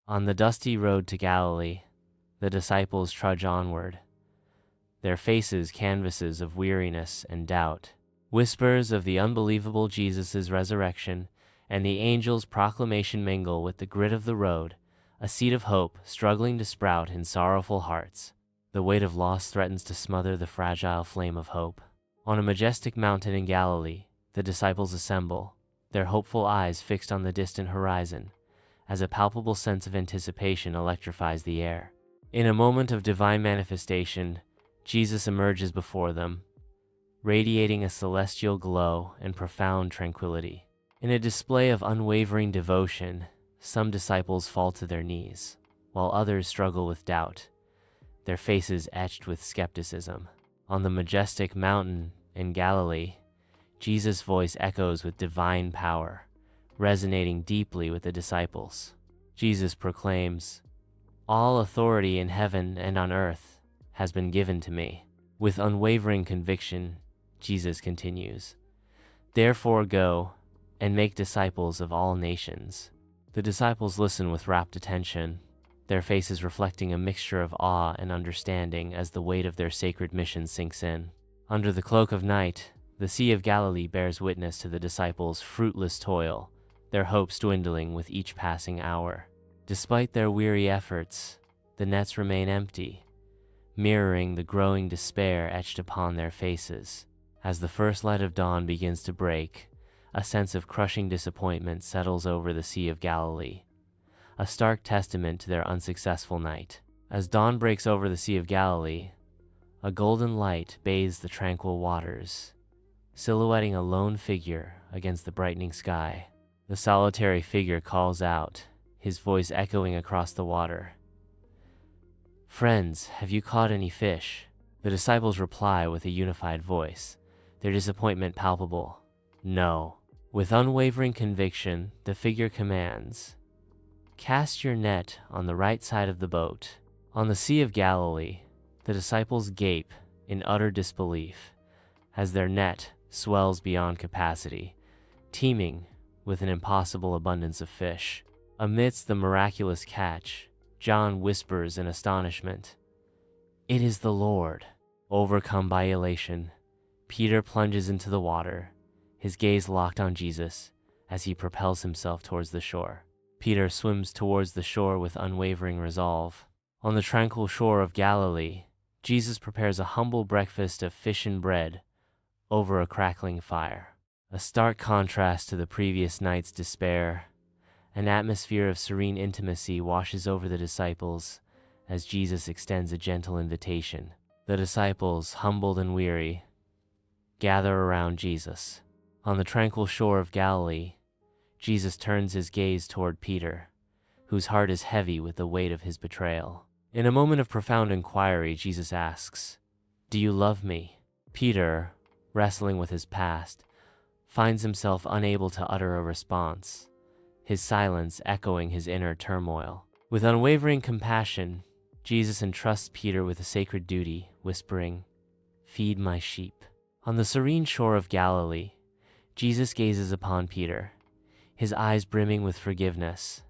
On the dusty road to Galilee, the disciples trudge onward, their faces canvases of weariness and doubt. Whispers of the unbelievable Jesus' resurrection and the angel's proclamation mingle with the grit of the road, a seed of hope struggling to sprout in sorrowful hearts. The weight of loss threatens to smother the fragile flame of hope. On a majestic mountain in Galilee, the disciples assemble, their hopeful eyes fixed on the distant horizon, as a palpable sense of anticipation electrifies the air. In a moment of divine manifestation, Jesus emerges before them, radiating a celestial glow and profound tranquility. In a display of unwavering devotion, some disciples fall to their knees, while others struggle with doubt, their faces etched with skepticism. On the majestic mountain in Galilee, Jesus' voice echoes with divine power, resonating deeply with the disciples. Jesus proclaims, "All authority in heaven and on earth has been given to me." With unwavering conviction, Jesus continues, "Therefore go and make disciples of all nations." The disciples listen with rapt attention, their faces reflecting a mixture of awe and understanding as the weight of their sacred mission sinks in. Under the cloak of night, the Sea of Galilee bears witness to the disciples' fruitless toil, their hopes dwindling with each passing hour. Despite their weary efforts, the nets remain empty, mirroring the growing despair etched upon their faces. As the first light of dawn begins to break, a sense of crushing disappointment settles over the Sea of Galilee, a stark testament to their unsuccessful night. As dawn breaks over the Sea of Galilee, a golden light bathes the tranquil waters, silhouetting a lone figure against the brightening sky. The solitary figure calls out, his voice echoing across the water, "Friends, have you caught any fish?" The disciples reply with a unified voice, their disappointment palpable, "No." With unwavering conviction, the figure commands, "Cast your net on the right side of the boat." On the Sea of Galilee, the disciples gape in utter disbelief as their net swells beyond capacity, teeming with an impossible abundance of fish. Amidst the miraculous catch, John whispers in astonishment, "It is the Lord." Overcome by elation, Peter plunges into the water, his gaze locked on Jesus as he propels himself towards the shore. Peter swims towards the shore with unwavering resolve. On the tranquil shore of Galilee, Jesus prepares a humble breakfast of fish and bread over a crackling fire. A stark contrast to the previous night's despair, an atmosphere of serene intimacy washes over the disciples as Jesus extends a gentle invitation. The disciples, humbled and weary, gather around Jesus. On the tranquil shore of Galilee, Jesus turns his gaze toward Peter, whose heart is heavy with the weight of his betrayal. In a moment of profound inquiry, Jesus asks, "Do you love me?" Peter, wrestling with his past, finds himself unable to utter a response, his silence echoing his inner turmoil. With unwavering compassion, Jesus entrusts Peter with a sacred duty, whispering, "Feed my sheep." On the serene shore of Galilee, Jesus gazes upon Peter, his eyes brimming with forgiveness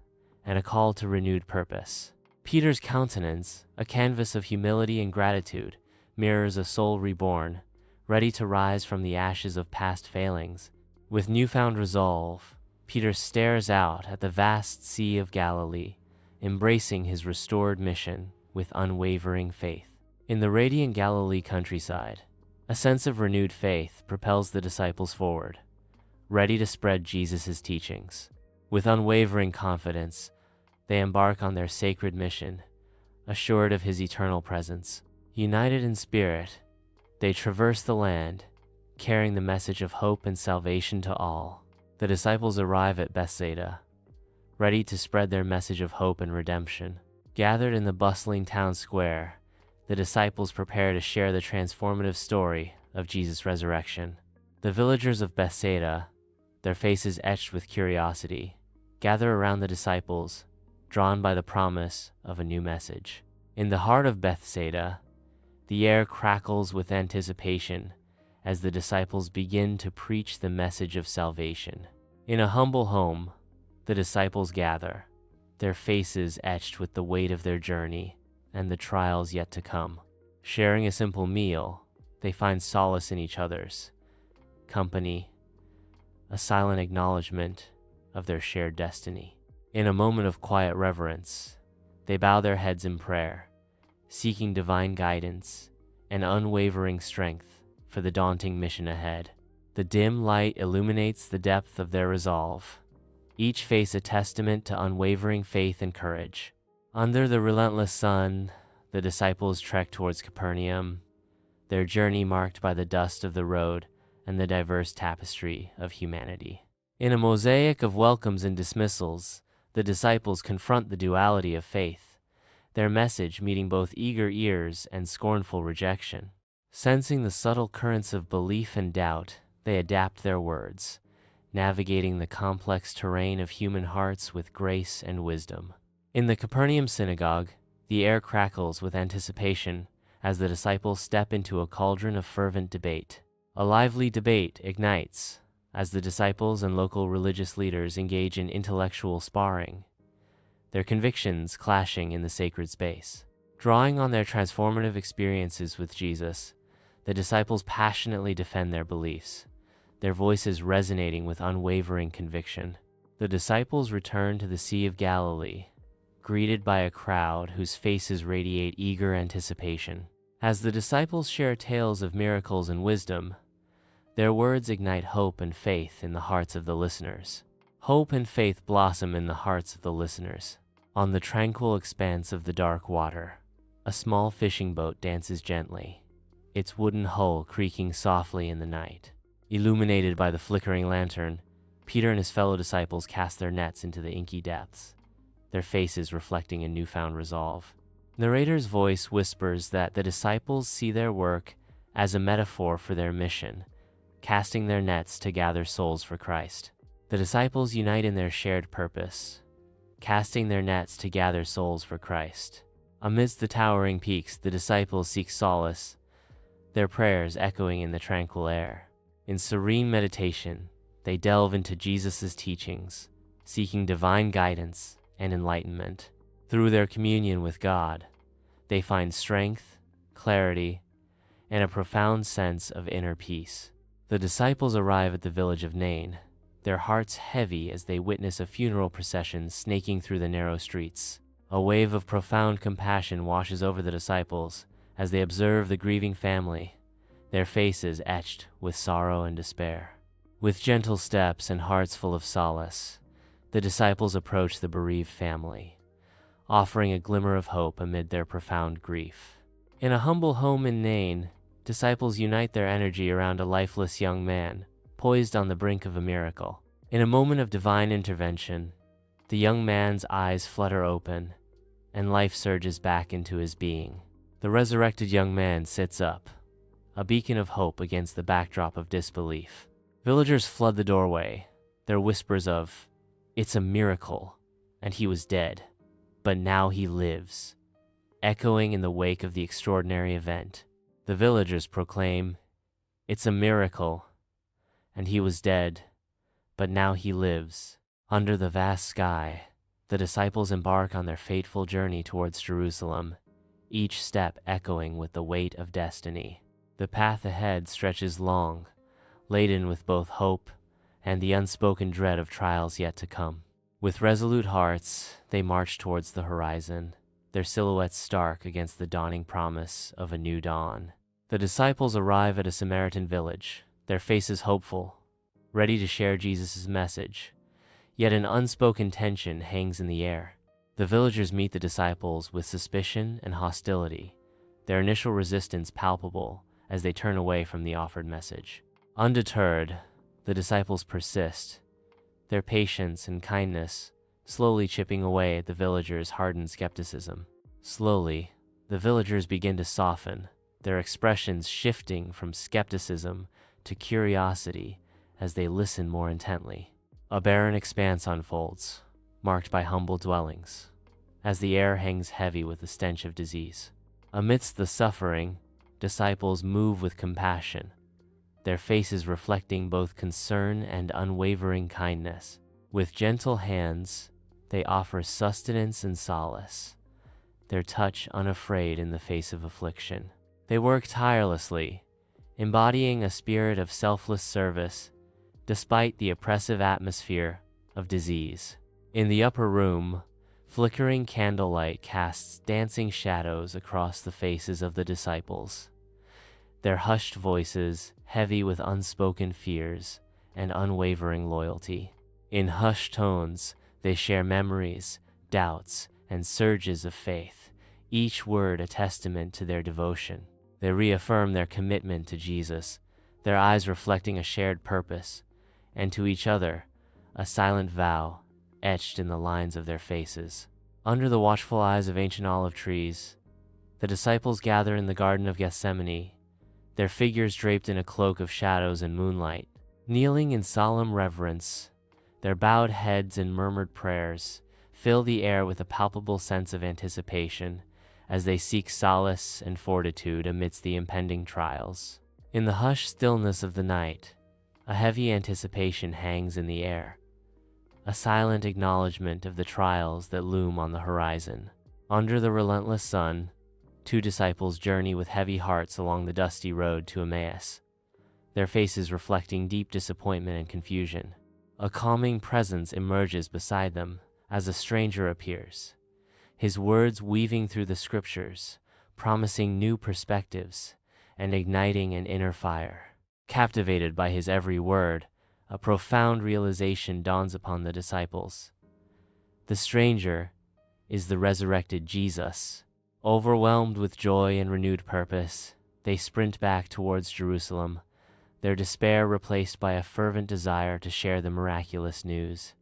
and a call to renewed purpose. Peter's countenance, a canvas of humility and gratitude, mirrors a soul reborn, ready to rise from the ashes of past failings. With newfound resolve, Peter stares out at the vast Sea of Galilee, embracing his restored mission with unwavering faith. In the radiant Galilee countryside, a sense of renewed faith propels the disciples forward, ready to spread Jesus' teachings. With unwavering confidence, they embark on their sacred mission, assured of his eternal presence. United in spirit, they traverse the land, carrying the message of hope and salvation to all. The disciples arrive at Bethsaida, ready to spread their message of hope and redemption. Gathered in the bustling town square, the disciples prepare to share the transformative story of Jesus' resurrection. The villagers of Bethsaida, their faces etched with curiosity, gather around the disciples, drawn by the promise of a new message. In the heart of Bethsaida, the air crackles with anticipation as the disciples begin to preach the message of salvation. In a humble home, the disciples gather, their faces etched with the weight of their journey and the trials yet to come. Sharing a simple meal, they find solace in each other's company, a silent acknowledgement of their shared destiny. In a moment of quiet reverence, they bow their heads in prayer, seeking divine guidance and unwavering strength for the daunting mission ahead. The dim light illuminates the depth of their resolve, each face a testament to unwavering faith and courage. Under the relentless sun, the disciples trek towards Capernaum, their journey marked by the dust of the road and the diverse tapestry of humanity. In a mosaic of welcomes and dismissals, the disciples confront the duality of faith, their message meeting both eager ears and scornful rejection. Sensing the subtle currents of belief and doubt, they adapt their words, navigating the complex terrain of human hearts with grace and wisdom. In the Capernaum synagogue, the air crackles with anticipation as the disciples step into a cauldron of fervent debate. A lively debate ignites as the disciples and local religious leaders engage in intellectual sparring, their convictions clashing in the sacred space. Drawing on their transformative experiences with Jesus, the disciples passionately defend their beliefs, their voices resonating with unwavering conviction. The disciples return to the Sea of Galilee, greeted by a crowd whose faces radiate eager anticipation. As the disciples share tales of miracles and wisdom, their words ignite hope and faith in the hearts of the listeners. Hope and faith blossom in the hearts of the listeners. On the tranquil expanse of the dark water, a small fishing boat dances gently, its wooden hull creaking softly in the night. Illuminated by the flickering lantern, Peter and his fellow disciples cast their nets into the inky depths, their faces reflecting a newfound resolve. Narrator's voice whispers that the disciples see their work as a metaphor for their mission, casting their nets to gather souls for Christ. The disciples unite in their shared purpose, casting their nets to gather souls for Christ. Amidst the towering peaks, the disciples seek solace, their prayers echoing in the tranquil air. In serene meditation, they delve into Jesus' teachings, seeking divine guidance and enlightenment. Through their communion with God, they find strength, clarity, and a profound sense of inner peace. The disciples arrive at the village of Nain, their hearts heavy as they witness a funeral procession snaking through the narrow streets. A wave of profound compassion washes over the disciples as they observe the grieving family, their faces etched with sorrow and despair. With gentle steps and hearts full of solace, the disciples approach the bereaved family, offering a glimmer of hope amid their profound grief. In a humble home in Nain, disciples unite their energy around a lifeless young man, poised on the brink of a miracle. In a moment of divine intervention, the young man's eyes flutter open, and life surges back into his being. The resurrected young man sits up, a beacon of hope against the backdrop of disbelief. Villagers flood the doorway, their whispers of, "It's a miracle, and he was dead, but now he lives," echoing in the wake of the extraordinary event. The villagers proclaim, "It's a miracle, and he was dead, but now he lives." Under the vast sky, the disciples embark on their fateful journey towards Jerusalem, each step echoing with the weight of destiny. The path ahead stretches long, laden with both hope and the unspoken dread of trials yet to come. With resolute hearts, they march towards the horizon, their silhouettes stark against the dawning promise of a new dawn. The disciples arrive at a Samaritan village, their faces hopeful, ready to share Jesus' message. Yet an unspoken tension hangs in the air. The villagers meet the disciples with suspicion and hostility, their initial resistance palpable as they turn away from the offered message. Undeterred, the disciples persist, their patience and kindness slowly chipping away at the villagers' hardened skepticism. Slowly, the villagers begin to soften, their expressions shifting from skepticism to curiosity as they listen more intently. A barren expanse unfolds, marked by humble dwellings, as the air hangs heavy with the stench of disease. Amidst the suffering, disciples move with compassion, their faces reflecting both concern and unwavering kindness. With gentle hands, They offer sustenance and solace, their touch unafraid in the face of affliction. They work tirelessly, embodying a spirit of selfless service despite the oppressive atmosphere of disease. In the upper room, flickering candlelight casts dancing shadows across the faces of the disciples, their hushed voices heavy with unspoken fears and unwavering loyalty. In hushed tones, they share memories, doubts, and surges of faith, each word a testament to their devotion. They reaffirm their commitment to Jesus, their eyes reflecting a shared purpose, and to each other, a silent vow etched in the lines of their faces. Under the watchful eyes of ancient olive trees, the disciples gather in the Garden of Gethsemane, their figures draped in a cloak of shadows and moonlight. Kneeling in solemn reverence, their bowed heads and murmured prayers fill the air with a palpable sense of anticipation as they seek solace and fortitude amidst the impending trials. In the hushed stillness of the night, a heavy anticipation hangs in the air, a silent acknowledgement of the trials that loom on the horizon. Under the relentless sun, two disciples journey with heavy hearts along the dusty road to Emmaus, their faces reflecting deep disappointment and confusion. A calming presence emerges beside them as a stranger appears, his words weaving through the scriptures, promising new perspectives and igniting an inner fire. Captivated by his every word, a profound realization dawns upon the disciples. The stranger is the resurrected Jesus. Overwhelmed with joy and renewed purpose, they sprint back towards Jerusalem, their despair replaced by a fervent desire to share the miraculous news.